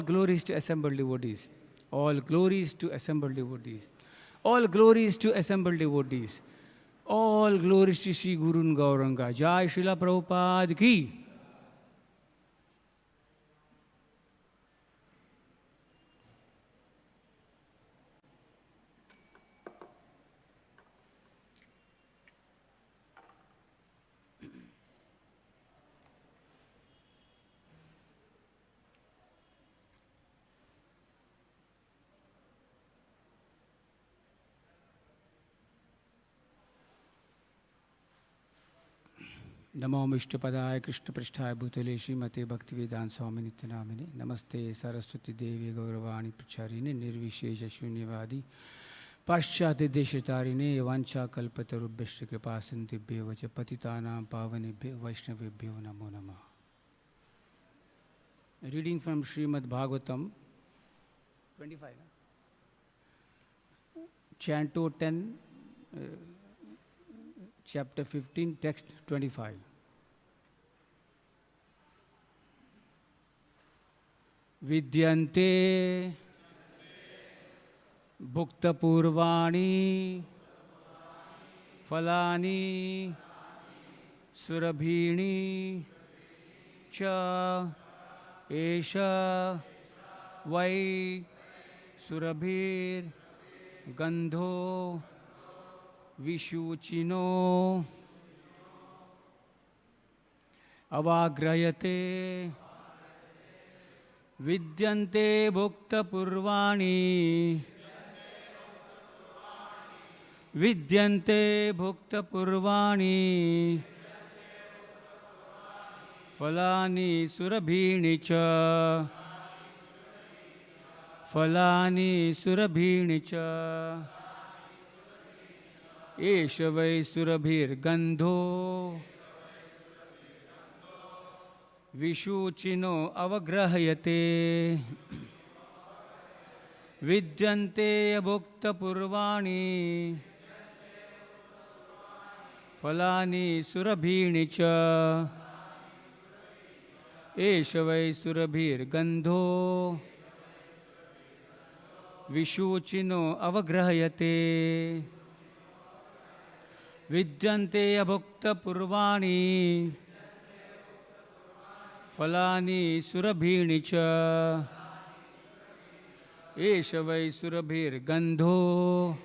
glories to assembled devotees. All glories to assembled devotees. All glories to assembled devotees. All glories to Sri Guru Gauranga. Jai Srila Prabhupada ki. नमो विष्णुपदाय कृष्णपृष्ठाय भूतले श्रीमते भक्तिवेदांत स्वामी नित्यनामिने नमस्ते सरस्वती देवी गौरवाणी प्रचारिणे निर्विशेष शून्यवादी पाश्चात्य देशतारिणे वाञ्छाकल्पतरुभ्यश्च कृपा सिन्धुभ्यो च पतितानां पावनेभ्यो वैष्णवेभ्यो नमो नमः. Reading from Srimad Bhagavatam 25, Canto 10, Chapter 15, Text 25. Vidyante Bhukta Purvani Falani Surabhini Cha Esha Vai Surabhir Gandho Vishuchino Avagrayate Vidyante Bhukta Purvani Vidyante Bhukta Purvani Falani Surabhini Cha Falani Surabhini Cha Esha Vai Surabhir Gandho Vishuchino Avagrahayate Vidyante Bhukta Purvani Falani Surabhini Cha Esha Vai Surabhir Gandho Vishuchino Avagrahayate Vidyante Bhukta Purvani Falani Surabhini Cha Esha Vai Surabhir Gandho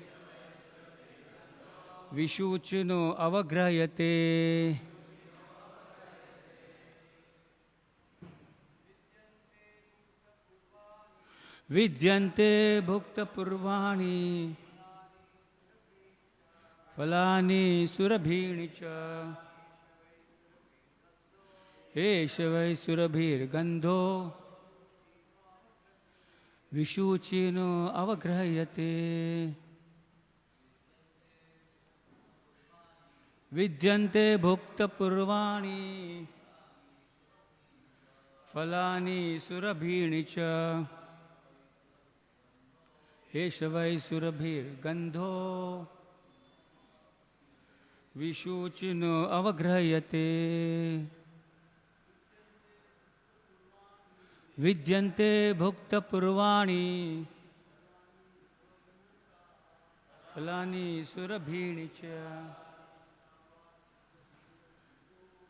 Vishuchino Avagrayate Vidyante Bhukta Purvani Falani Surabhini Cha Esha Vai Surabhir Gandho Vishuchino Avagrayate Vidyante Bhukta Purvani Falani Surabhini Cha Esha Vai Surabhir Gandho Vishuchino Avagrayate Vidyante Bhukta Purvani Falani Surabhini Cha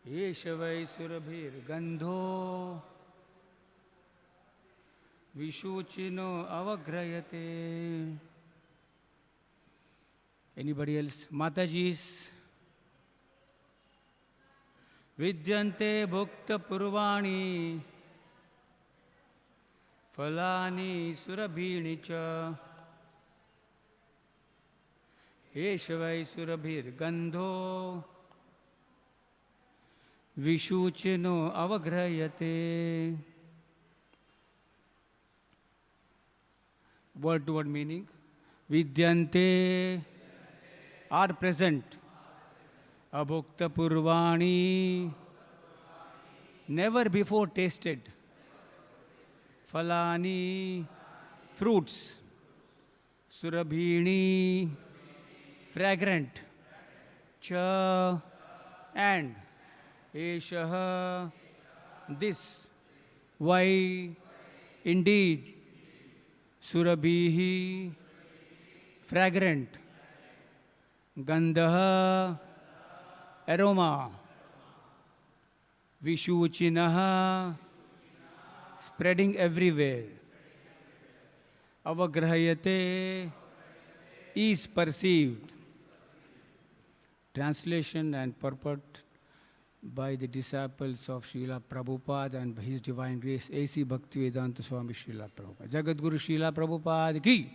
Esha Vai Surabhir Gandho Vishuchino Avagrayate. Anybody else? Mataji's Vidyante Bhukta Purvani Falani Surabhini Cha Esha Vai Surabhir Gandho Vishuchino Avagrayate. Word to word meaning. Vidyante are present. Abhukta Purvani never before tasted. Falani fruits. Surabhini fragrant. Cha and Esha this. Why Indeed, Surabhihi, fragrant, Gandha, aroma, Vishuchinaha, spreading everywhere. Avagrahayate, is perceived. Translation and purport by the disciples of Srila Prabhupada and by His Divine Grace, A.C. Bhaktivedanta Swami Srila Prabhupada. Jagadguru Srila Prabhupada ki.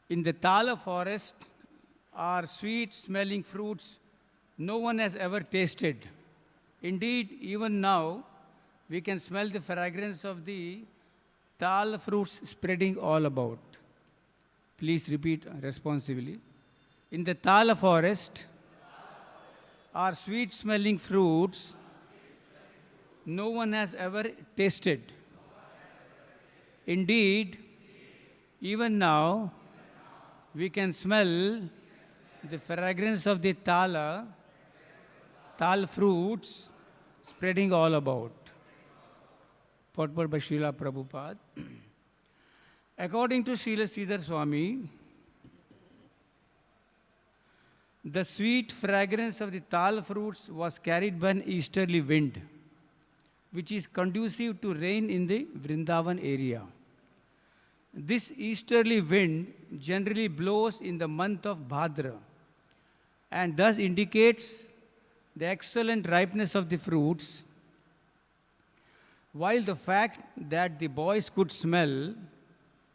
In the Tala forest are sweet smelling fruits no one has ever tasted. Indeed, even now, we can smell the fragrance of the Tala fruits spreading all about. Please repeat responsibly. In the Tala forest are sweet smelling fruits no one has ever tasted. Indeed, even now, we can smell the fragrance of the Tal fruits spreading all about. Purport by Srila Prabhupada. According to Srila Sridhar Swami, the sweet fragrance of the Tal fruits was carried by an easterly wind, which is conducive to rain in the Vrindavan area. This easterly wind generally blows in the month of Bhadra and thus indicates the excellent ripeness of the fruits, while the fact that the boys could smell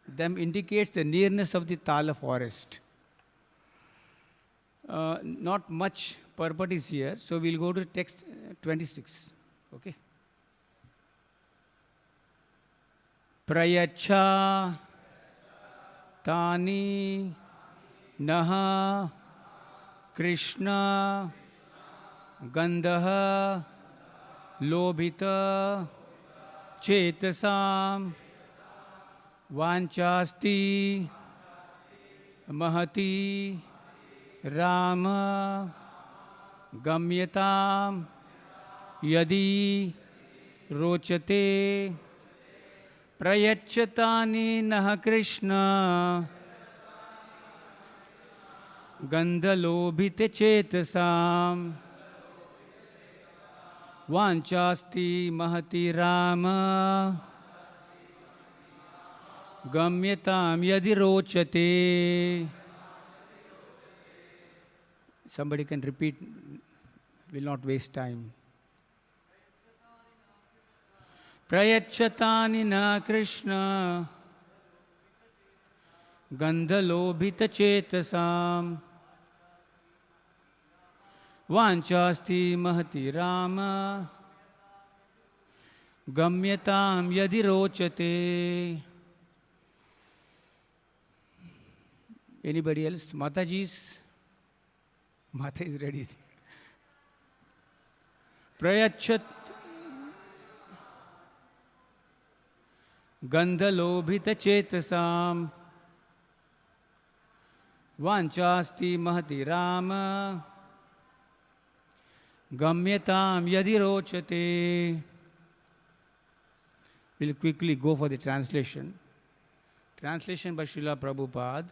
them indicates the nearness of the Tala forest. Not much purport is here, so we'll go to text 26. Okay. Prayacha Tani Naha Krishna Gandha Lobhita Chetasam Vanchasti Mahati Rama Gamyatam Yadi Rochate Prayachatani Naha Krishna Gandhalobhite Chetasam Vanchasti Mahati Rama Gamyatam Yadi Rochate. Somebody can repeat, will not waste time. Prayachatani na Krishna Gandhalobhita Chetasam Vanchasti Mahati Rama Gamyatam Yadi Rochate. Anybody else? Mataji's? Mata is ready. Prayachat Gandhalobhita Chetasam Vanchasti Mahati Rama Gamyatam Yadi Rochate. We'll quickly go for the translation. Translation by Srila Prabhupada.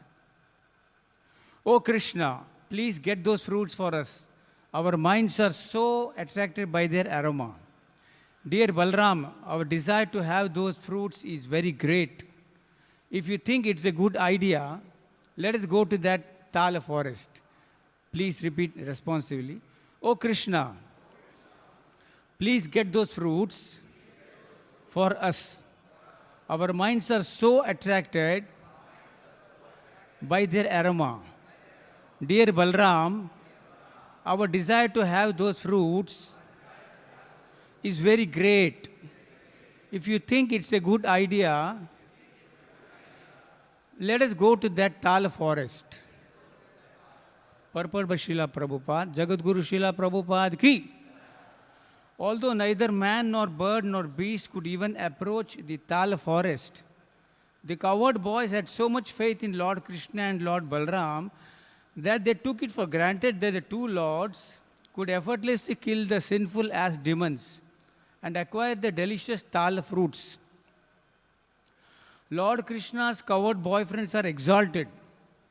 O Krishna, please get those fruits for us. Our minds are so attracted by their aroma. Dear Balram, our desire to have those fruits is very great. If you think it's a good idea, let us go to that Tala forest. Please repeat responsively. O Krishna, please get those fruits for us. Our minds are so attracted by their aroma. Dear Balram, our desire to have those fruits is very great. If you think it's a good idea, let us go to that Tala forest. Purport by Srila Prabhupada, Jagadguru Srila Prabhupada ki. Although neither man nor bird nor beast could even approach the Tala forest, the cowherd boys had so much faith in Lord Krishna and Lord Balram that they took it for granted that the two lords could effortlessly kill the sinful as demons and acquire the delicious Tala fruits. Lord Krishna's coward boyfriends are exalted,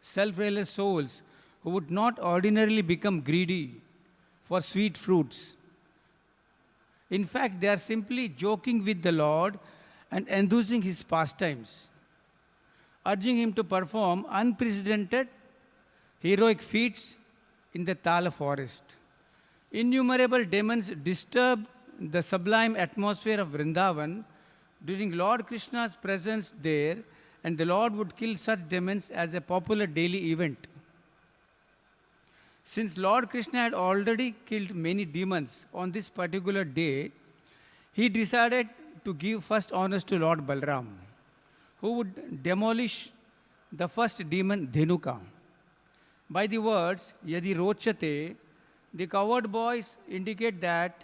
self-reliant souls who would not ordinarily become greedy for sweet fruits. In fact, they are simply joking with the Lord and enthusing his pastimes, urging him to perform unprecedented heroic feats in the Tala forest. Innumerable demons disturb the sublime atmosphere of Vrindavan during Lord Krishna's presence there, and the Lord would kill such demons as a popular daily event. Since Lord Krishna had already killed many demons on this particular day, he decided to give first honors to Lord Balram, who would demolish the first demon Dhenuka. By the words Yadi Rochate, the coward boys indicate that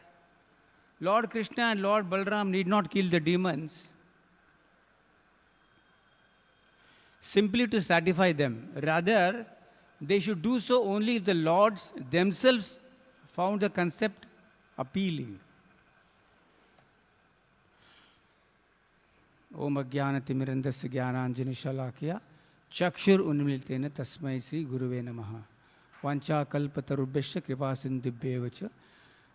Lord Krishna and Lord Balram need not kill the demons simply to satisfy them. Rather, they should do so only if the lords themselves found the concept appealing. Om Ajnanatimirandasya Jnananjana Shalakya Chakshur Unmiltena Tasmai Sri Guruve Namaha Vancha Kalpatarubhyasya Kripasindhubhyev cha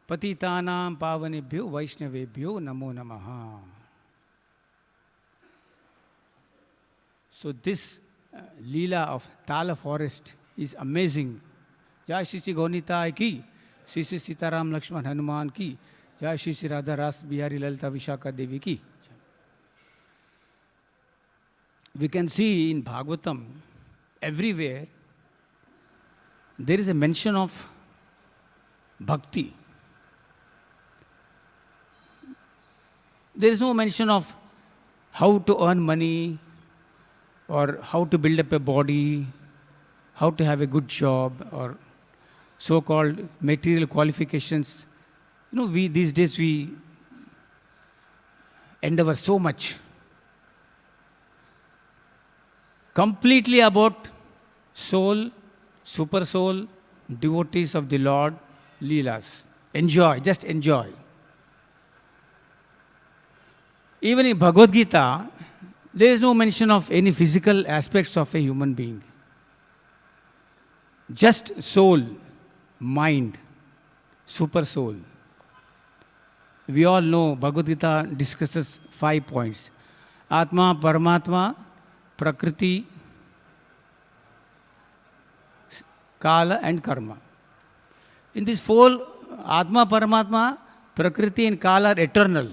Patitanam Pavanebhyo Vaishnavebhyo Namo Namaha. So this Leela of Tala forest is amazing. Jai Shri Shri Gaunita ki, Shri Shri Sitaram Lakshman Hanuman ki, Jai Shri Shri Radha Ras Bihari Lalita Vishaka Devi ki. We can see in Bhagavatam, everywhere, there is a mention of bhakti. There is no mention of how to earn money or how to build up a body, how to have a good job, or so-called material qualifications. These days we endeavor so much. Completely about soul, super soul, devotees of the Lord, Leelas. Enjoy, just enjoy. Even in Bhagavad Gita, there is no mention of any physical aspects of a human being. Just soul, mind, super soul. We all know Bhagavad Gita discusses 5 points. Atma, Paramatma, Prakriti, Kala and Karma. In this 4, Atma, Paramatma, Prakriti and Kala are eternal.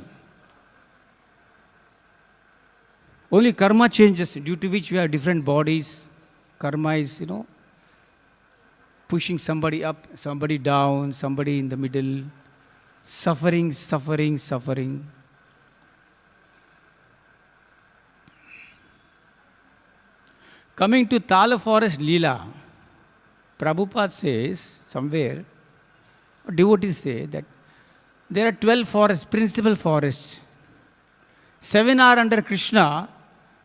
Only karma changes, due to which we have different bodies. Karma is, pushing somebody up, somebody down, somebody in the middle. Suffering, suffering, suffering. Coming to Tala Forest Leela, Prabhupada says somewhere, devotees say that there are 12 forests, principal forests. 7 are under Krishna,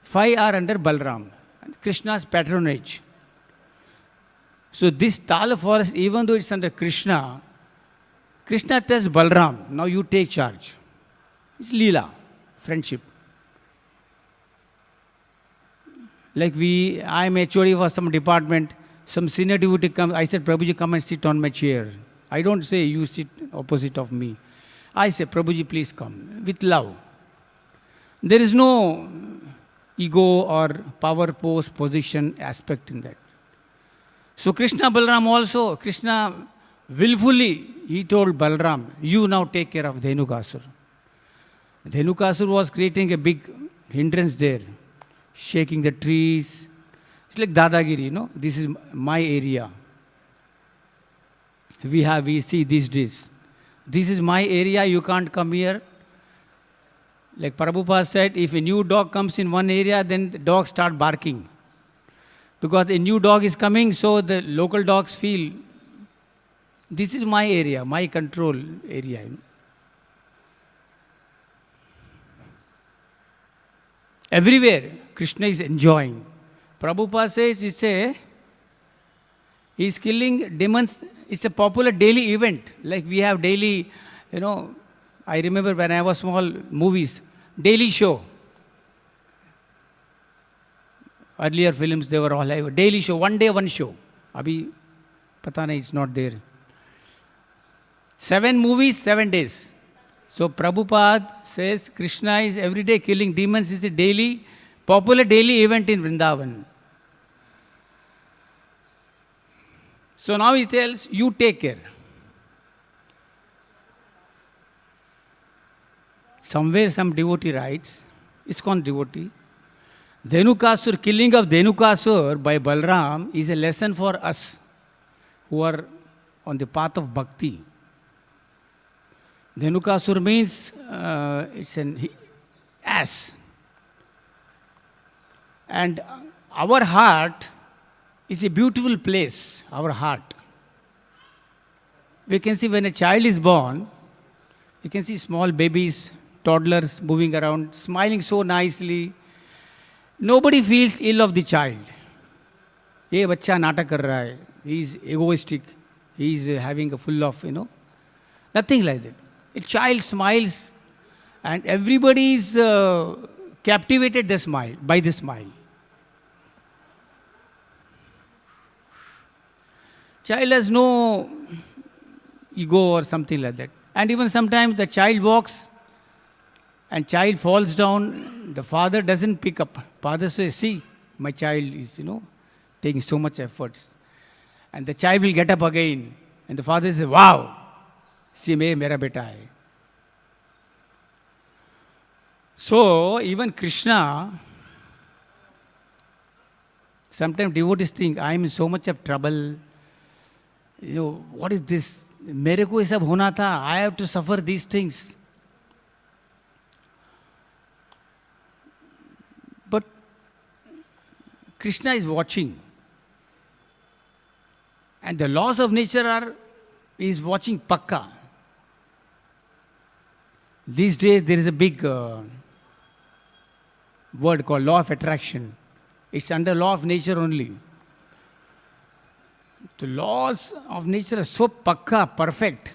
5 are under Balram, Krishna's patronage. So this Tala forest, even though it's under Krishna, Krishna tells Balram, now you take charge. It's Leela, friendship. Like I am HOD for some department, some senior devotee comes, I said, Prabhuji, come and sit on my chair. I don't say, you sit opposite of me. I say, Prabhuji, please come, with love. There is no ego or power pose, position aspect in that. So Krishna, Balram also, Krishna willfully, he told Balram, you now take care of Dhenukasur. Dhenukasur was creating a big hindrance there, shaking the trees. It's like Dadagiri, this is my area. We see these days. This is my area, you can't come here. Like Prabhupada said, if a new dog comes in one area, then the dogs start barking. Because a new dog is coming, so the local dogs feel, this is my area, my control area. Everywhere, Krishna is enjoying. Prabhupada says he's killing demons. It's a popular daily event. Like we have daily, I remember when I was small, movies, daily show. Earlier films, they were all like daily show, one day, one show. Abhi, pata nahi, it's not there. 7 movies, 7 days. So Prabhupada says Krishna is every day killing demons is a daily, popular daily event in Vrindavan. So now he tells, you take care. Somewhere some devotee writes, ISKCON devotee, Dhenukasur, killing of Dhenukasur by Balram is a lesson for us who are on the path of bhakti. Dhenukasur means it's an ass. And our heart is a beautiful place, our heart. We can see when a child is born, you can see small babies, toddlers moving around, smiling so nicely. Nobody feels ill of the child. ये बच्चा नाटक कर रहा है. He is egoistic. He is having a full of, nothing like that. A child smiles and everybody is captivated by the smile. Child has no ego or something like that. And even sometimes the child walks and child falls down, the father doesn't pick up. Father says, see, my child is, taking so much efforts. And the child will get up again. And the father says, wow, see, mera beta hai. So, even Krishna, sometimes devotees think, I am in so much of trouble. What is this? मेरे को ये सब होना था. I have to suffer these things. But Krishna is watching. And the laws of nature is watching pakka. These days there is a big word called law of attraction. It's under law of nature only. The laws of nature are so pakka, perfect.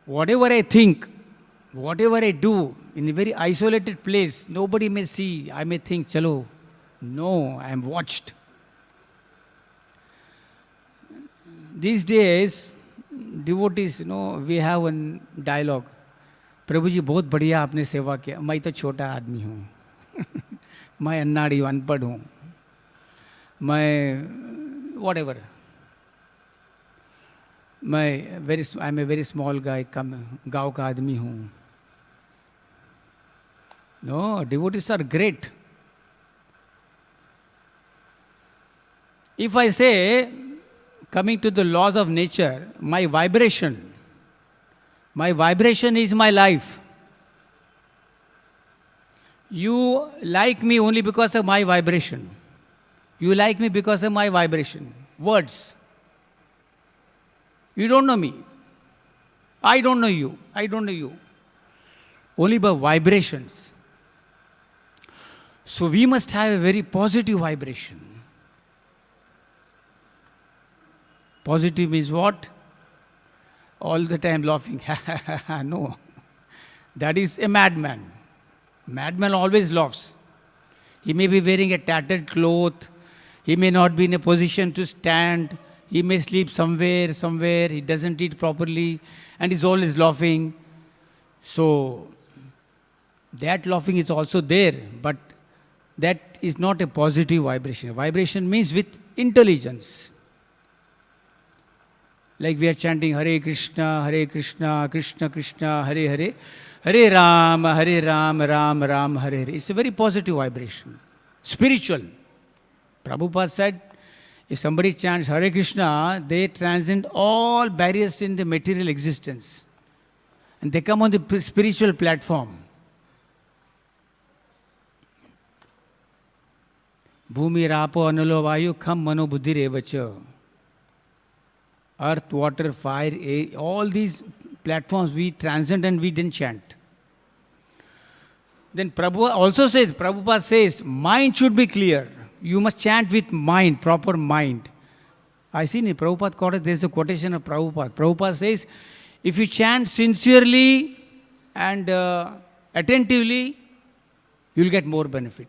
Whatever I think, whatever I do, in a very isolated place, nobody may see. I may think, chalo, no, I am watched. These days, devotees, we have one dialogue. प्रभु जी बहुत बढ़िया आपने सेवा किया. मैं तो छोटा आदमी हूँ. मैं अन्नाड़ी हूँ, अनपढ़ हूँ. मैं whatever. I'm a very small guy, गाँव का आदमी हूँ. No, devotees are great. If I say, coming to the laws of nature, my vibration is my life. You like me only because of my vibration. You like me because of my vibration. Words. You don't know me. I don't know you. I don't know you. Only by vibrations. So we must have a very positive vibration. Positive means what? All the time laughing. No. That is a madman. Madman always laughs. He may be wearing a tattered cloth. He may not be in a position to stand. He may sleep somewhere. He doesn't eat properly. And he's always laughing. So, that laughing is also there. But that is not a positive vibration. Vibration means with intelligence. Like we are chanting Hare Krishna, Krishna Krishna, Hare Hare, Hare Ram, Ram Ram, Hare Hare. It's a very positive vibration. Spiritual. Prabhupada said, if somebody chants Hare Krishna, they transcend all barriers in the material existence. And they come on the spiritual platform. Bhumi Rapo Anulo Vayu Kham Mano Buddhi Revacha. Earth, water, fire, air, all these platforms we transcend and we didn't chant. Then Prabhupada says, mind should be clear. You must chant with mind, proper mind. I see in Prabhupada quoted, there is a quotation of Prabhupada. Prabhupada says, if you chant sincerely and attentively, you will get more benefit.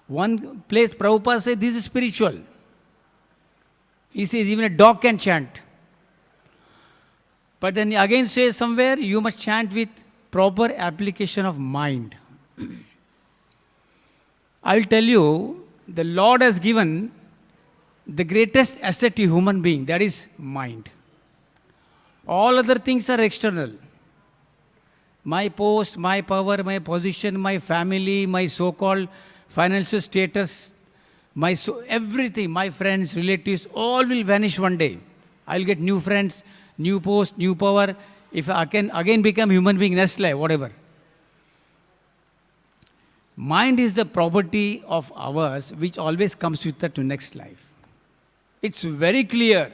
One place Prabhupada says this is spiritual. He says even a dog can chant. But then again says somewhere you must chant with proper application of mind. I will tell you, the Lord has given the greatest asset to human being, that is mind. All other things are external. My post, my power, my position, my family, my so-called financial status, everything, my friends, relatives, all will vanish one day. I'll get new friends, new post, new power. If I can again become human being, next life, whatever. Mind is the property of ours which always comes with us to next life. It's very clear.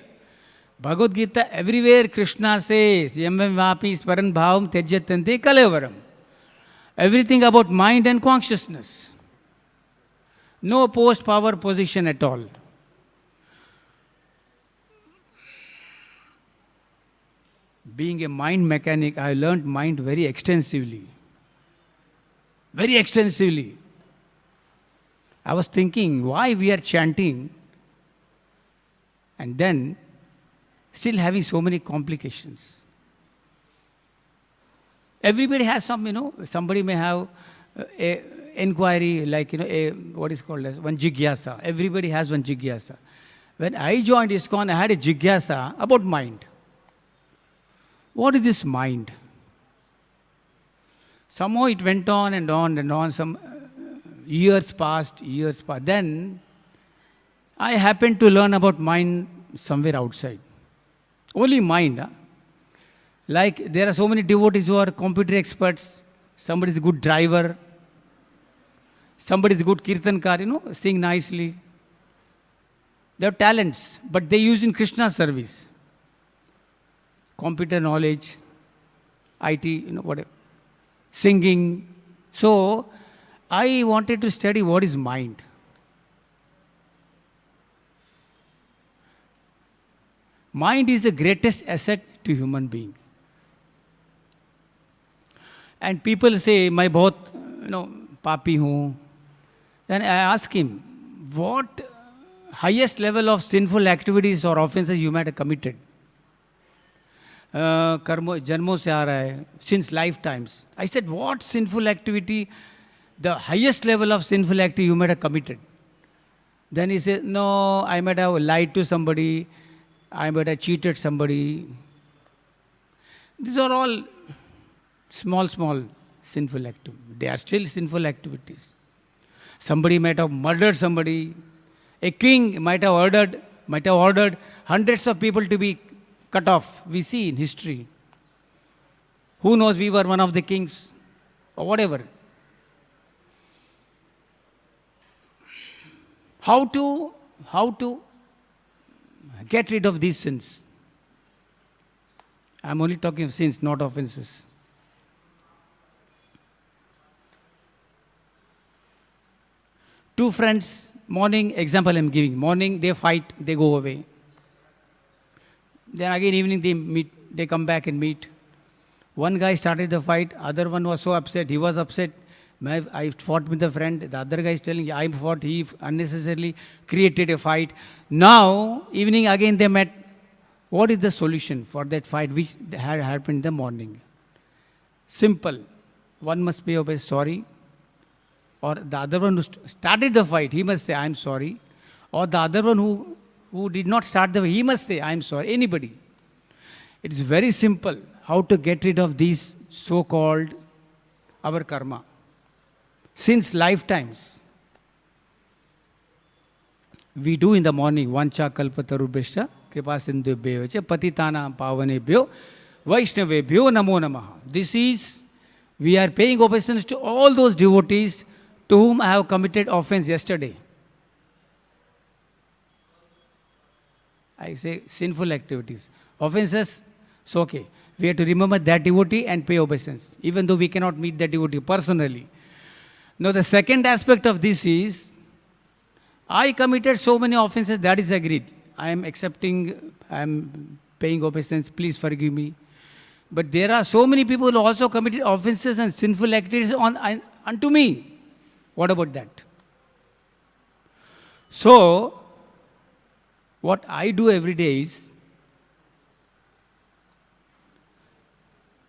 Bhagavad Gita, everywhere Krishna says, Yam vapi smaran bhavam tejyatante kalevaram. Everything about mind and consciousness. No post, power, position at all. Being a mind mechanic, I learned mind very extensively. Very extensively. I was thinking why we are chanting and then still having so many complications. Everybody has some, somebody may have a inquiry like, what is called as one jigyasa. Everybody has one jigyasa. When I joined ISKCON, I had a jigyasa about mind. What is this mind? Somehow it went on and on and on. Some years passed. Then I happened to learn about mind somewhere outside. Only mind. Huh? Like there are so many devotees who are computer experts. Somebody is a good driver. Somebody is a good kirtankar, sing nicely. They have talents, but they use in Krishna's service. Computer knowledge, IT, whatever. Singing. So, I wanted to study what is mind. Mind is the greatest asset to human being. And people say, मैं बहुत, पापी हूँ. Then I ask him, what highest level of sinful activities or offenses you might have committed? जन्मों से आ रहा है, since lifetimes. I said, what sinful activity, the highest level of sinful activity you might have committed? Then he said, no, I might have lied to somebody, I might have cheated somebody. These are all small sinful activities. They are still sinful activities. Somebody might have murdered somebody. A king might have ordered hundreds of people to be cut off. We see in history. Who knows, we were one of the kings or whatever. How to get rid of these sins? I'm only talking of sins, not offenses. Two friends, morning, example I'm giving. Morning, they fight, they go away. Then again evening they meet, they come back and meet. One guy started the fight, other one was so upset, he was upset. I fought with a friend, the other guy is telling, I fought, he unnecessarily created a fight. Now, evening again they met. What is the solution for that fight which had happened in the morning? Simple. One must be sorry. Or the other one who started the fight, he must say, I am sorry. Or the other one who did not start the fight, he must say, I am sorry. Anybody. It is very simple how to get rid of these so-called our karma. Since lifetimes, we do in the morning, Vancha kalpatarubheshta, kripa sindhubhyo cha patitana pavanebhyo vaishnavebhyo namo namaha. This is, we are paying obeisance to all those devotees to whom I have committed offense yesterday. I say sinful activities. Offenses, it's okay. We have to remember that devotee and pay obeisance, even though we cannot meet that devotee personally. Now the second aspect of this is, I committed so many offenses, that is agreed. I am accepting, I am paying obeisance, please forgive me. But there are so many people who also committed offenses and sinful activities unto me. What about that? So, what I do every day is,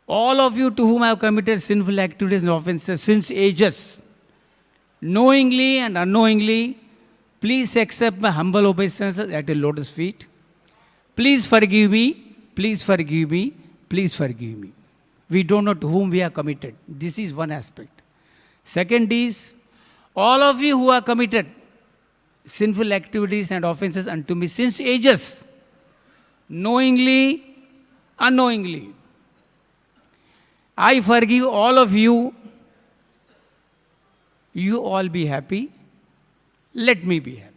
all of you to whom I have committed sinful activities and offenses since ages, knowingly and unknowingly, please accept my humble obeisances at the lotus feet. Please forgive me, please forgive me, please forgive me. We don't know to whom we are committed. This is one aspect. Second is, all of you who are committed sinful activities and offenses unto me since ages, knowingly, unknowingly, I forgive all of you. You all be happy. Let me be happy.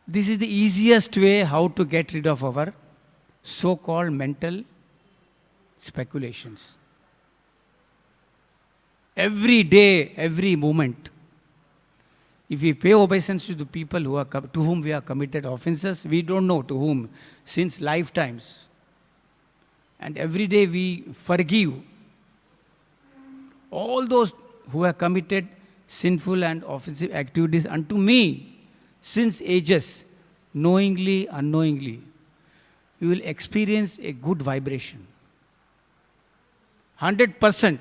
This is the easiest way how to get rid of our so-called mental speculations. Every day, every moment, if we pay obeisance to the people to whom we are committed offenses, we don't know to whom, since lifetimes. And every day we forgive all those who have committed sinful and offensive activities unto me since ages, knowingly, unknowingly. You will experience a good vibration. 100%.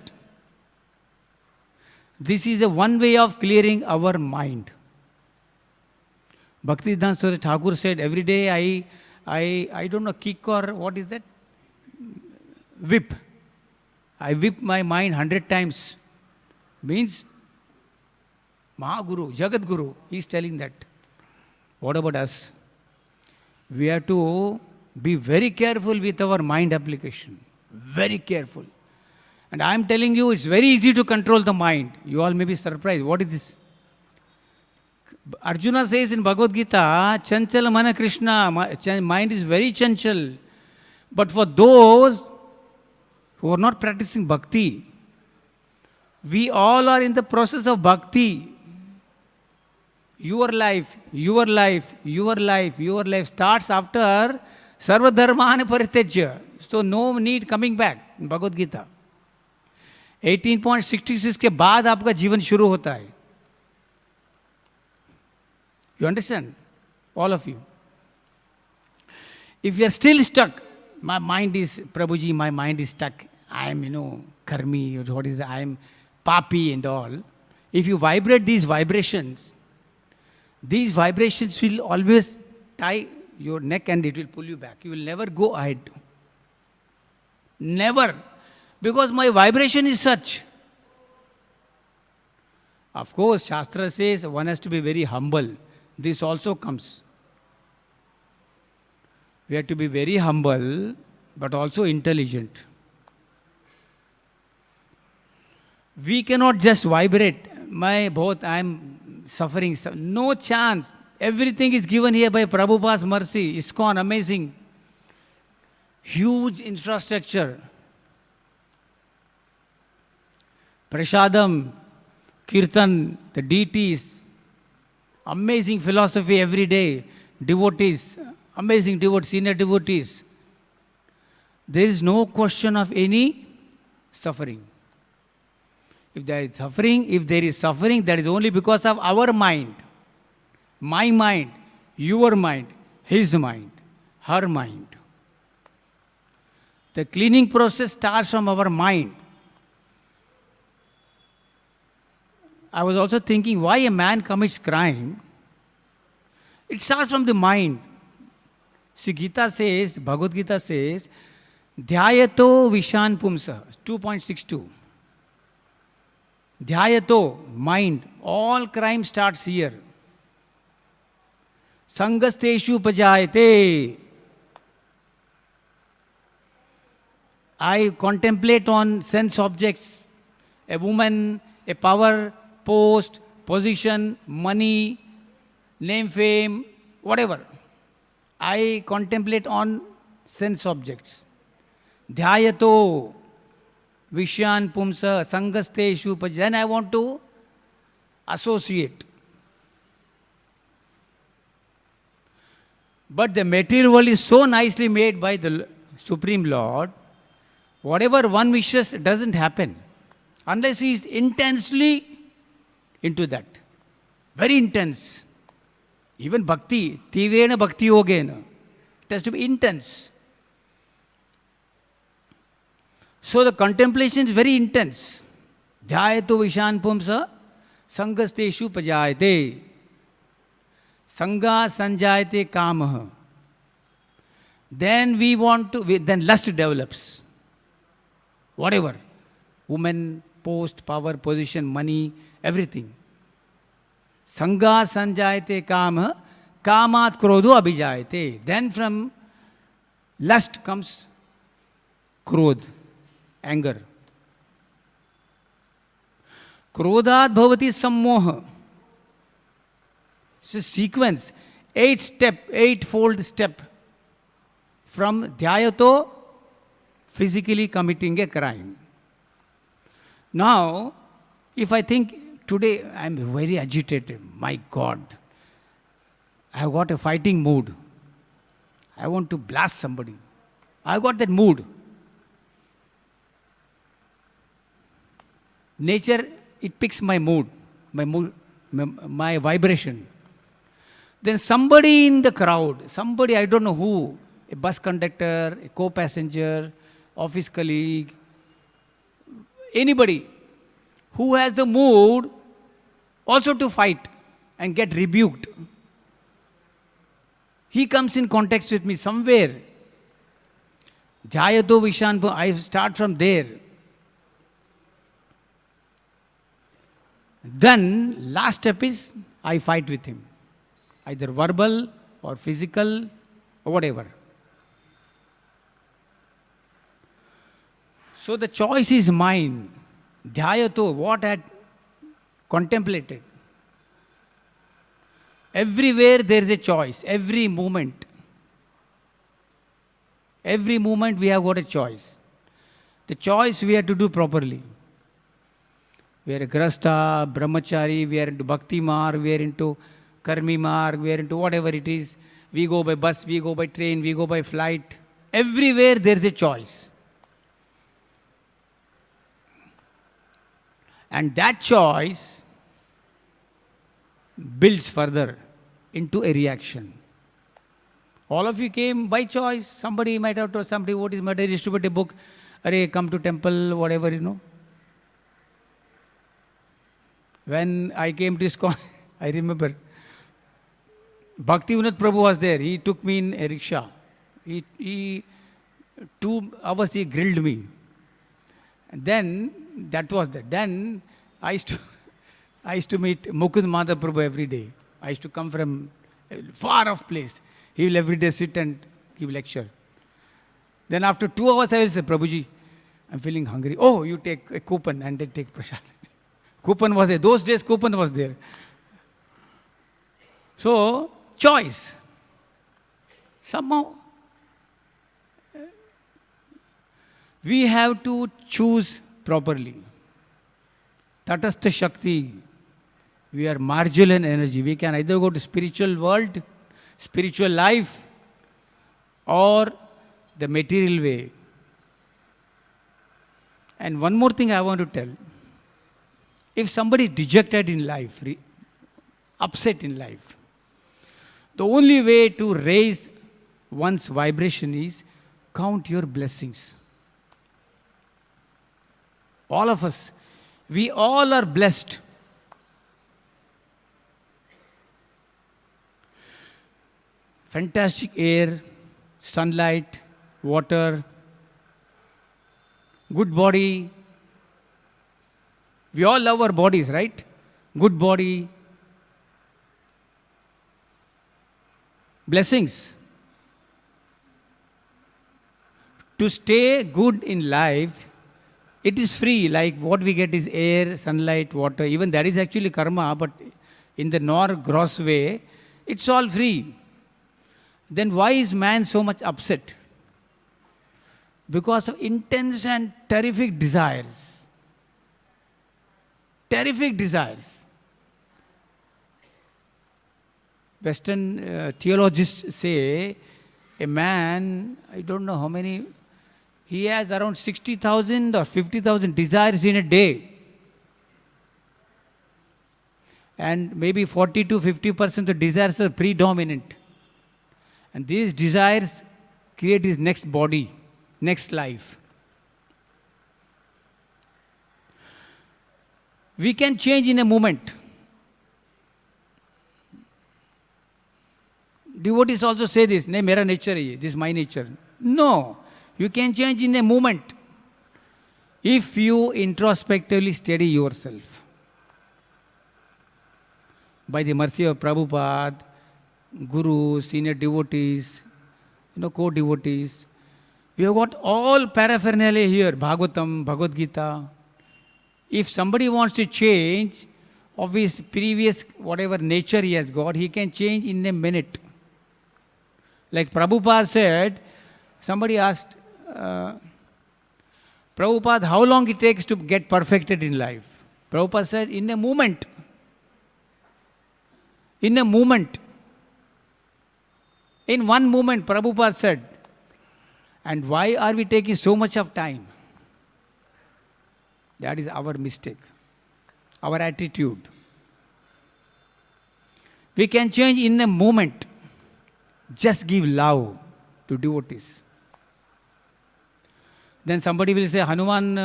This is a one way of clearing our mind. Bhaktivedanta Swami Thakur said, every day I don't know, kick or what is that? Whip. I whip my mind 100 times. Means, Mahaguru, Jagat Guru, he is telling that. What about us? We have to be very careful with our mind application. Very careful. And I am telling you, it's very easy to control the mind. You all may be surprised. What is this? Arjuna says in Bhagavad Gita, Chanchal Mana Krishna, mind is very chanchal. But for those who are not practicing bhakti, we all are in the process of bhakti. Your life starts after Sarva Dharmani Paritejya. So no need coming back in Bhagavad Gita. 18.66 के बाद आपका जीवन शुरू होता है. You understand? All of you. If you are still stuck, my mind is, Prabhuji, my mind is stuck. I am, karmi, or what is it? I am papi and all. If you vibrate these vibrations will always tie your neck and it will pull you back. You will never go ahead. Never. Because my vibration is such. Of course, Shastra says one has to be very humble. This also comes. We have to be very humble, but also intelligent. We cannot just vibrate. I am suffering. No chance. Everything is given here by Prabhupada's mercy. ISKCON, amazing. Huge infrastructure. Prashadam, Kirtan, the deities, amazing philosophy every day, devotees, amazing devotees, senior devotees. There is no question of any suffering. If there is suffering, that is only because of our mind. My mind, your mind, his mind, her mind. The cleaning process starts from our mind. I was also thinking why a man commits crime. It starts from the mind. See, Bhagavad Gita says, Dhyayato Vishan Pumsa, 2.62. Dhyayato, mind. All crime starts here. Sangasteshu Pajayate. I contemplate on sense objects. A woman, a power, post, position, money, name, fame, whatever. I contemplate on sense objects. Dhyayato Vishyan Pumsa Sangasteshu. Then I want to associate. But the material world is so nicely made by the Supreme Lord, whatever one wishes doesn't happen unless he is intensely into that. Very intense. Even bhakti, tivrena bhakti yogena. It has to be intense. So the contemplation is very intense. Dhyayato vishan pumsa sangasteshu pajayate. Sangha sanjayate kamaha. Then then lust develops. Whatever. Woman, post, power, position, money, everything. Sangha sanjayate kamaha. Kamat krodho abhijayate. Then from lust comes krodh, anger. Krodhat bhavati sammoha. It's a sequence, eightfold step from dhyayato, physically committing a crime. Now, if I think today I am very agitated, my God, I have got a fighting mood. I want to blast somebody. I have got that mood. Nature, it picks my mood, my vibration. Then somebody in the crowd, somebody I don't know who, a bus conductor, a co-passenger, office colleague, anybody who has the mood also to fight and get rebuked. He comes in contact with me somewhere. Dhyayato vishan, I start from there. Then last step is I fight with him. Either verbal or physical or whatever. So the choice is mine. Dhyayato, what I had contemplated. Everywhere there is a choice. Every moment. Every moment we have got a choice. The choice we have to do properly. We are a grasta, brahmachari, we are into bhakti marg, we are into karmi marg, we are into whatever it is. We go by bus, we go by train, we go by flight. Everywhere there is a choice. And that choice builds further into a reaction. All of you came by choice. Somebody might have told somebody, what is matter, distribute a book, array, come to temple, whatever, you know. When I came to ISKCON, I remember, Bhakti Vinod Prabhu was there. He took me in a rickshaw. 2 hours he grilled me. And then, that was that. Then, I used to meet Mukund Madhav Prabhu every day. I used to come from a far off place. He will every day sit and give lecture. Then after 2 hours, I will say, Prabhuji, I'm feeling hungry. Oh, you take a coupon and then take prasad. Coupon was there. Those days, coupon was there. So, choice. Somehow, we have to choose properly. Tatastha Shakti. We are marginal energy. We can either go to spiritual world, spiritual life, or the material way. And one more thing I want to tell. If somebody is dejected in life, upset in life, the only way to raise one's vibration is count your blessings. All of us, we all are blessed. Fantastic air, sunlight, water, good body. We all love our bodies, right? Good body. Blessings. To stay good in life, it is free. Like what we get is air, sunlight, water. Even that is actually karma, but in the gross way, it's all free. Then why is man so much upset? Because of intense and terrific desires. Terrific desires. Western theologists say a man, I don't know how many, he has around 60,000 or 50,000 desires in a day. and maybe 40 to 50% the desires are predominant. And these desires create his next body, next life. We can change in a moment. Devotees also say this, "Nahi, mera nature hai, this is my nature." No, you can change in a moment if you introspectively study yourself. By the mercy of Prabhupada, gurus, senior devotees, co-devotees, we have got all paraphernalia here, Bhagavatam, Bhagavad Gita. If somebody wants to change of his previous, whatever nature he has got, he can change in a minute. Like Prabhupada said, somebody asked, Prabhupada, how long it takes to get perfected in life? Prabhupada said, in a moment. In a moment. In one moment, Prabhupada said. And why are we taking so much of time? That is our mistake, our attitude. We can change in a moment. Just give love to devotees. Then somebody will say, Hanuman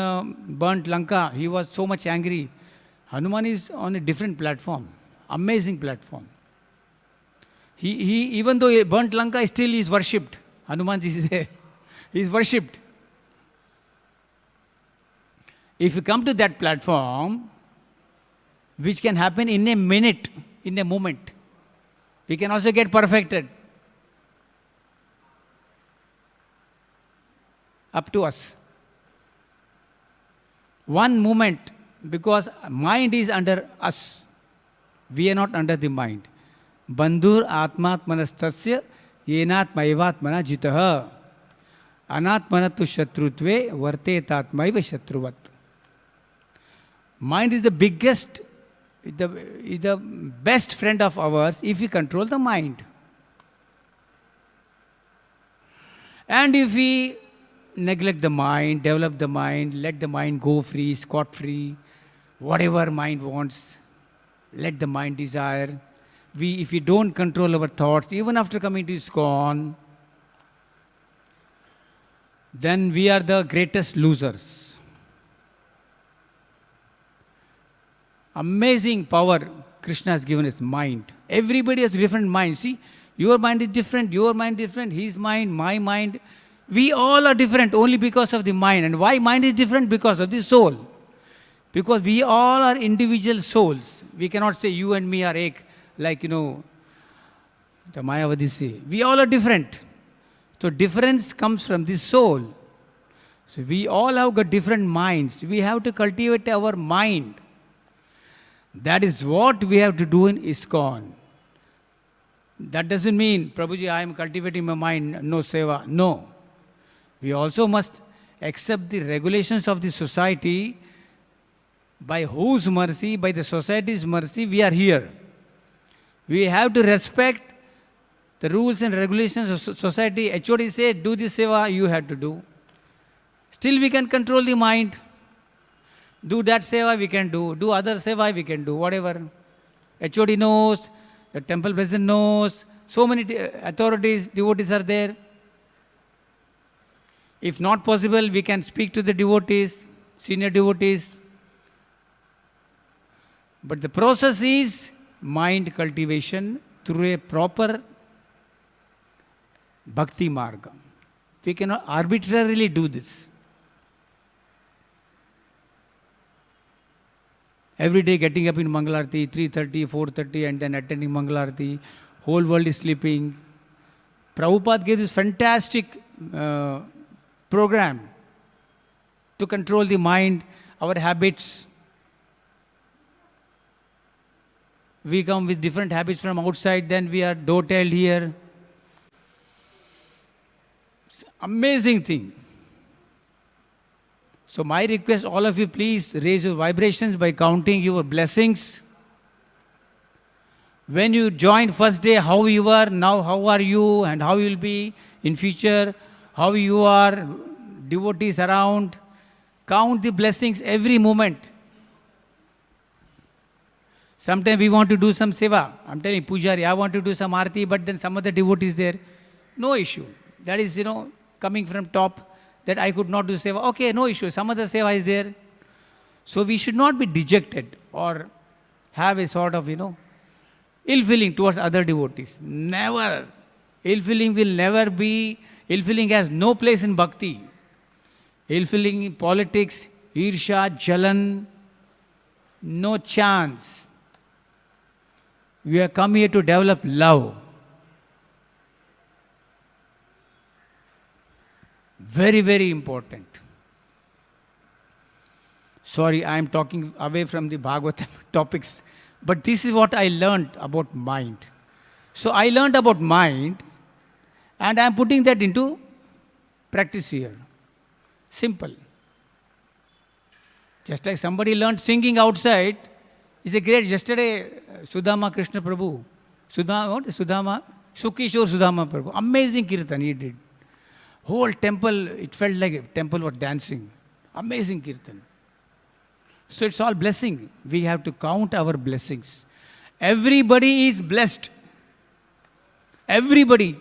burnt Lanka. He was so much angry. Hanuman is on a different platform, amazing platform. He even though he burnt Lanka, still he is worshipped. Hanuman is there. He is worshipped. If you come to that platform, which can happen in a minute, in a moment, we can also get perfected. Up to us. One moment, because mind is under us. We are not under the mind. Bandhur atmatmanastasya yenatmaivatmana jitaha anatmanatu shatrutve vartetatmaiva shatruvat. Mind is the biggest, is the best friend of ours if we control the mind. And if we neglect the mind, develop the mind, let the mind go free, scot-free, whatever mind wants, let the mind desire. If we don't control our thoughts, even after coming to ISKCON, then we are the greatest losers. Amazing power Krishna has given us, mind. Everybody has different minds. See, your mind is different, your mind is different, his mind, my mind. We all are different only because of the mind. And why mind is different? Because of the soul. Because we all are individual souls. We cannot say you and me are ek, like, the Mayavadi say. We all are different. So difference comes from the soul. So we all have got different minds. We have to cultivate our mind. That is what we have to do in ISKCON. That doesn't mean, Prabhuji, I am cultivating my mind, no seva. No. We also must accept the regulations of the society, by whose mercy, by the society's mercy, we are here. We have to respect the rules and regulations of society. HOD say, do this seva, you have to do. Still we can control the mind. Do that seva, we can do. Do other seva, we can do. Whatever. HOD knows, the temple president knows, so many authorities, devotees are there. If not possible, we can speak to the devotees, senior devotees. But the process is mind cultivation through a proper bhakti marga. We cannot arbitrarily do this. Every day getting up in Mangalarti, 3:30, 4:30, and then attending Mangalarti. Whole world is sleeping. Prabhupada gave this fantastic program to control the mind, our habits. We come with different habits from outside, then we are dotted here. It's amazing thing. So my request, all of you, please raise your vibrations by counting your blessings. When you joined first day, how you were, now how are you, and how you will be in future, how you are, devotees around. Count the blessings every moment. Sometimes we want to do some seva. I'm telling you, Pujari, I want to do some arti, but then some other devotee is there. No issue. That is, coming from top, that I could not do seva. Okay, no issue. Some other seva is there. So we should not be dejected or have a sort of, ill feeling towards other devotees. Never. Ill feeling will never be, ill feeling has no place in bhakti. Ill feeling in politics, irsha, jalan, no chance. We have come here to develop love. Very, very important. Sorry, I am talking away from the Bhagavatam topics, but this is what I learned about mind. So I learned about mind, and I am putting that into practice here. Simple. Just like somebody learned singing outside, is a great. Yesterday, Sudama Krishna Prabhu, Sudama, Sukishore Sudama Prabhu, amazing kirtan he did. Whole temple, it felt like a temple was dancing. Amazing kirtan. So it's all blessing. We have to count our blessings. Everybody is blessed. Everybody.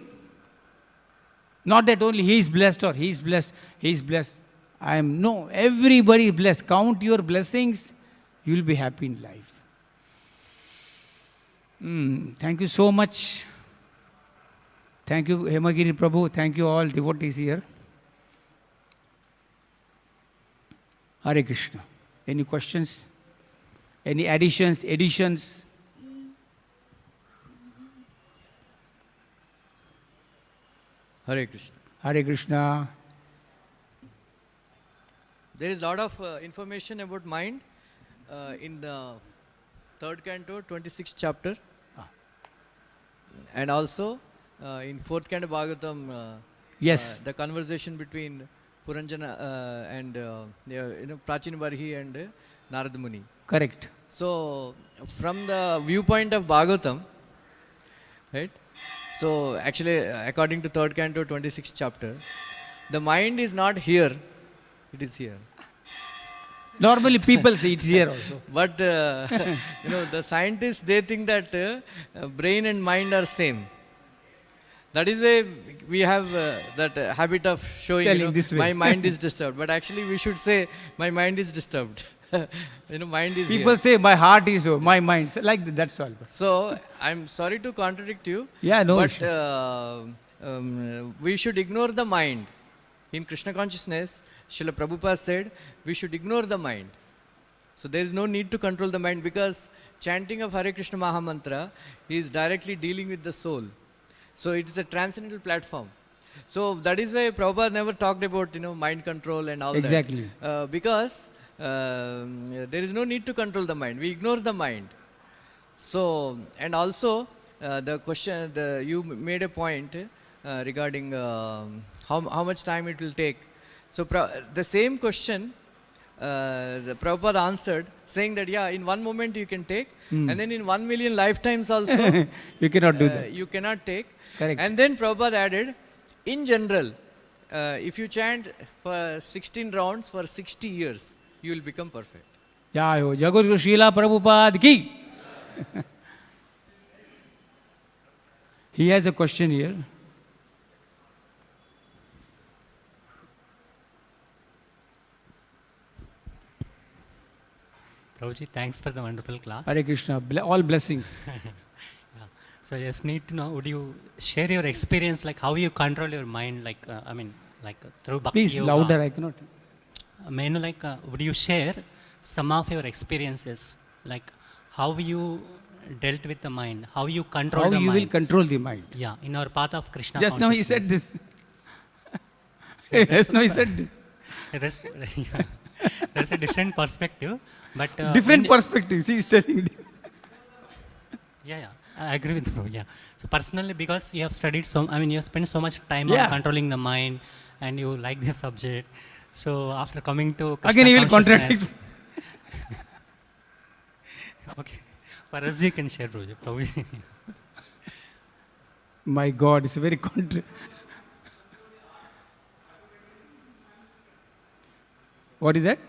Not that only he is blessed or he is blessed, he is blessed. No, everybody is blessed. Count your blessings, you will be happy in life. Thank you so much. Thank you, Hemagiri Prabhu. Thank you all devotees here. Hare Krishna. Any questions? Any additions? Hare Krishna. Hare Krishna. There is a lot of information about mind in the 3rd canto, 26th chapter. And also in 4th canto Bhagavatam, Yes. the conversation between Puranjana and Prachina Barhi and Narada Muni. Correct. So from the viewpoint of Bhagavatam, right? So actually, according to 3rd canto, 26th chapter, the mind is not here, it is here. Normally people say it's here also. But the scientists, they think that brain and mind are same. That is why we have that habit of showing, Telling this way. my mind is disturbed. But actually we should say, my mind is disturbed. Mind is People here. say my heart is so, my mind. So like that, that's all. So I'm sorry to contradict you. Yeah, no But issue. we should ignore the mind. In Krishna consciousness, Srila Prabhupada said, we should ignore the mind. So there is no need to control the mind, because chanting of Hare Krishna Maha Mantra is directly dealing with the soul. So it is a transcendental platform. So that is why Prabhupada never talked about mind control and all Exactly. that. Because there is no need to control the mind. We ignore the mind. So, and also the question, you made a point regarding how much time it will take. So the same question the Prabhupada answered, saying that in one moment you can take, and then in 1 million lifetimes also You cannot do that. you cannot take. Correct. And then Prabhupada added, in general, if you chant for 16 rounds for 60 years, you will become perfect. Jai ho, Jagurguru Srila Prabhupada ki. He has a question here. Prabhuji, thanks for the wonderful class. Hare Krishna, all blessings. So I just need to know, would you share your experience, like how you control your mind, like, through Bhakti Please, Yoga? louder, I cannot. May I know, would you share some of your experiences, like how you dealt with the mind, how you control How the you mind? will control the mind. Yeah, in our path of Krishna Just now he said consciousness. this. Just now he said this. There's a different perspective, but... Different perspectives, he is telling. Yeah, I agree with you. Yeah. So personally, because you have studied you have spent so much time Yeah. on controlling the mind, and you like this subject. So after coming to Krishna Again he will consciousness- contradict. Okay. For us, you can share, Prabhuji. Prabhuji. My God, it's very What is that?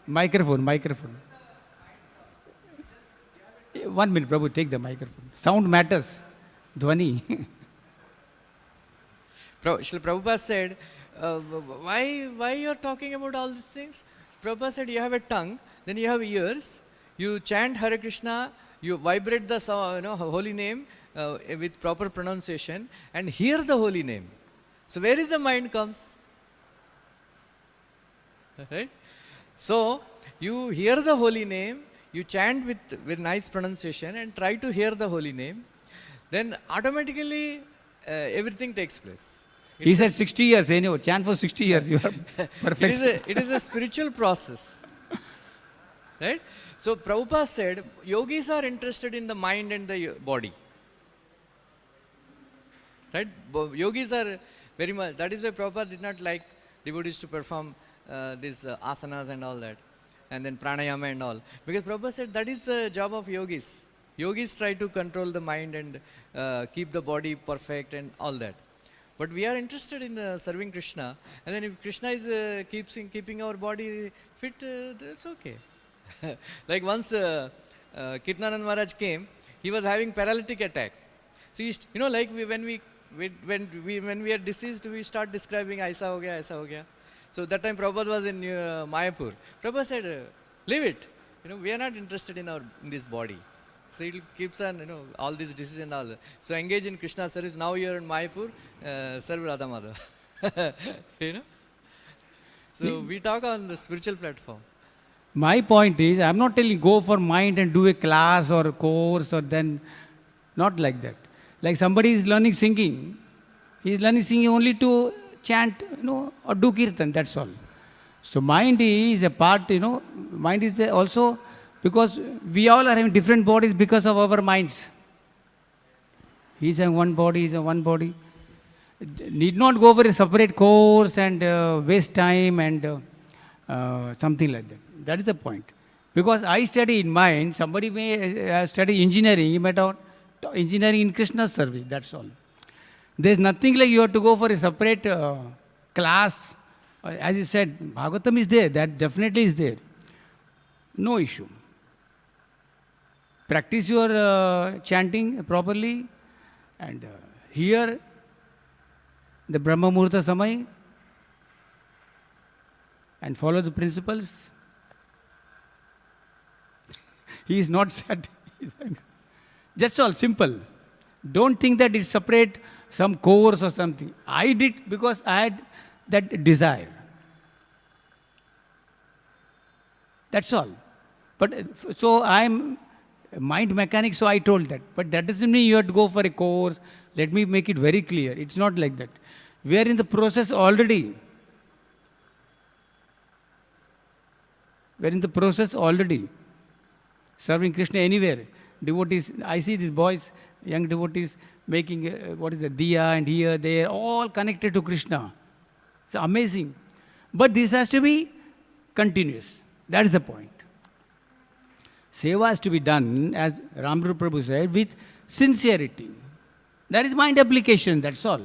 Microphone, microphone. 1 minute, Prabhu, take the microphone. Sound matters. Dhwani. Srila Prabhupada said, why you are talking about all these things? Prabhupada said, you have a tongue, then you have ears, you chant Hare Krishna, you vibrate the holy name with proper pronunciation and hear the holy name. So where is the mind comes? Right? So you hear the holy name, you chant with nice pronunciation and try to hear the holy name, then automatically everything takes place. He said 60 years, anyway, chant for 60 years, you are perfect. It is a spiritual process. Right? So Prabhupada said, yogis are interested in the mind and the body. Right? Yogis are very much, that is why Prabhupada did not like devotees to perform these asanas and all that. And then pranayama and all. Because Prabhupada said that is the job of yogis. Yogis try to control the mind and keep the body perfect and all that. But we are interested in serving Krishna. And then if Krishna is keeping our body fit, that's okay. Like once Kirtananand Maharaj came, he was having paralytic attack. So like when we are deceased, we start describing aisa ho gaya. So that time Prabhupada was in Mayapur. Prabhupada said, leave it. We are not interested in this body. So it keeps on, all these diseases and all. So engage in Krishna service. Now you are in Mayapur, serve Radha Madhava. So we talk on the spiritual platform. My point is, I'm not telling go for mind and do a class or a course or then, not like that. Like somebody is learning singing, he is learning singing only to chant, or do kirtan, that's all. So mind is a part, mind is also, because we all are having different bodies because of our minds. He is having one body, he is having one body. Need not go for a separate course and waste time and something like that. That is the point. Because I study in mind, somebody may study engineering, he might have engineering in Krishna's service, that's all. There is nothing like you have to go for a separate class. As you said, Bhagavatam is there, that definitely is there. No issue. Practice your chanting properly and hear the Brahma Muhurta Samay and follow the principles. He is not sad. Just all simple. Don't think that it's separate, some course or something. I did because I had that desire. That's all. But so I'm mind mechanic, so I told that. But that doesn't mean you have to go for a course. Let me make it very clear. It's not like that. We are in the process already. We are in the process already. Serving Krishna anywhere. Devotees, I see these boys, young devotees, making, diya and here, there, all connected to Krishna. It's amazing. But this has to be continuous. That is the point. Seva has to be done, as Ramrup Prabhu said, with sincerity. That is mind application, that's all.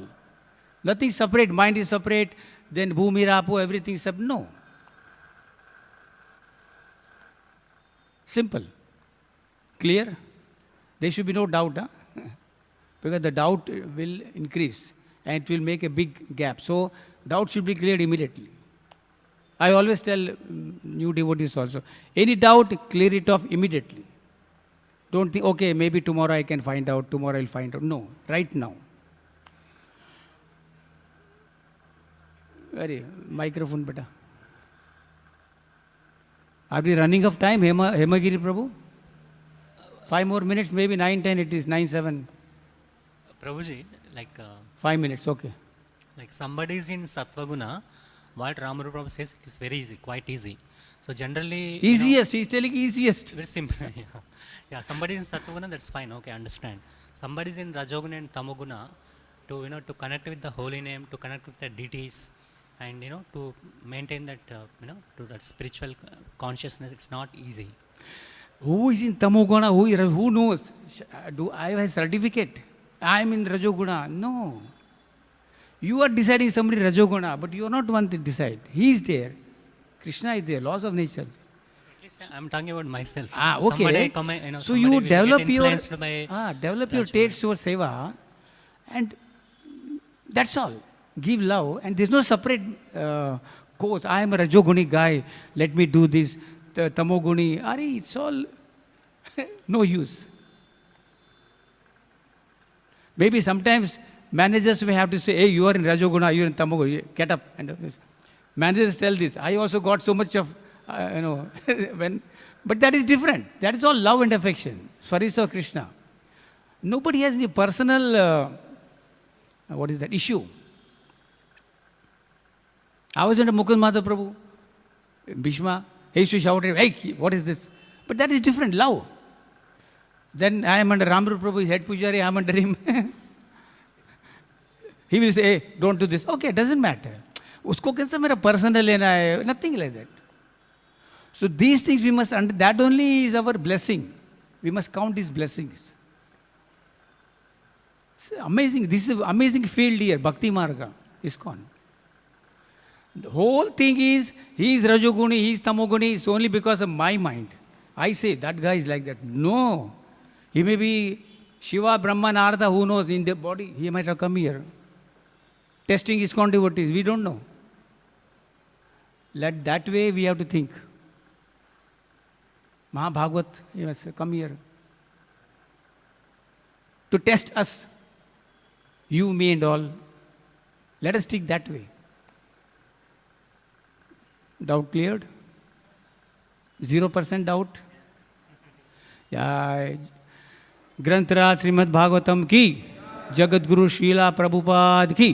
Nothing separate, mind is separate, then bhumi, rapo, everything is separate. No. Simple. Clear? There should be no doubt, because the doubt will increase and it will make a big gap. So, doubt should be cleared immediately. I always tell new devotees also, any doubt, clear it off immediately. Don't think, okay, maybe tomorrow I can find out, tomorrow I'll find out. No, right now. Very microphone, beta. Are we running of time, Hemagiri Prabhu? 5 more minutes, maybe 9:10 it is, 9:07. Prabhuji, 5 minutes, okay. Like somebody is in Satvaguna, what Ramaru Prabhu says is very easy, quite easy. So generally... Easiest, he's telling easiest. Very simple, yeah. Somebody is in Satvaguna, that's fine, okay, understand. Somebody is in Rajoguna and Tamoguna, to connect with the holy name, to connect with the deities, and to maintain that, to that spiritual consciousness, it's not easy. Who is in Tamoguna? Who knows? Do I have a certificate? I am in Rajoguna. No. You are deciding somebody Rajoguna, but you are not one to decide. He is there. Krishna is there. Laws of nature. I'm talking about myself. Okay. Somebody come, you know, So somebody you will get develop your influenced by develop your taste towards seva, and that's all. Give love, and there's no separate course. I am a Rajoguni guy. Let me do this. Tamoguni. Ari, it's all no use. Maybe sometimes managers may have to say, "Hey, you are in Rajoguna, you are in Tamoguni. Get up." And managers tell this. I also got so much of, but that is different. That is all love and affection. Swarisa Krishna. Nobody has any personal, issue. I was under Mukund Madhav Prabhu, Bhishma. He used to shout, "Hey, what is this?" But that is different, love. Then I am under Ramru Prabhu, his head pujari, I am under him. He will say, "Hey, don't do this." Okay, doesn't matter. Usko kaise mera personal lena hai? Nothing like that. So these things we must that only is our blessing. We must count these blessings. It's amazing. This is amazing field here, Bhakti Marga, ISKCON. The whole thing is, he is Rajoguni, he is Tamoguni, it's only because of my mind. I say, that guy is like that. No. He may be Shiva, Brahma, Narada, who knows, in the body. He might have come here. Testing ISKCON devotees, we don't know. That way we have to think. Mahabhagavat, he must come here to test us, you, me and all. Let us think that way. Doubt cleared? 0% doubt? ग्रंथराज Shrimad Bhagavatam की, जगत गुरु शीला प्रभुपाद की।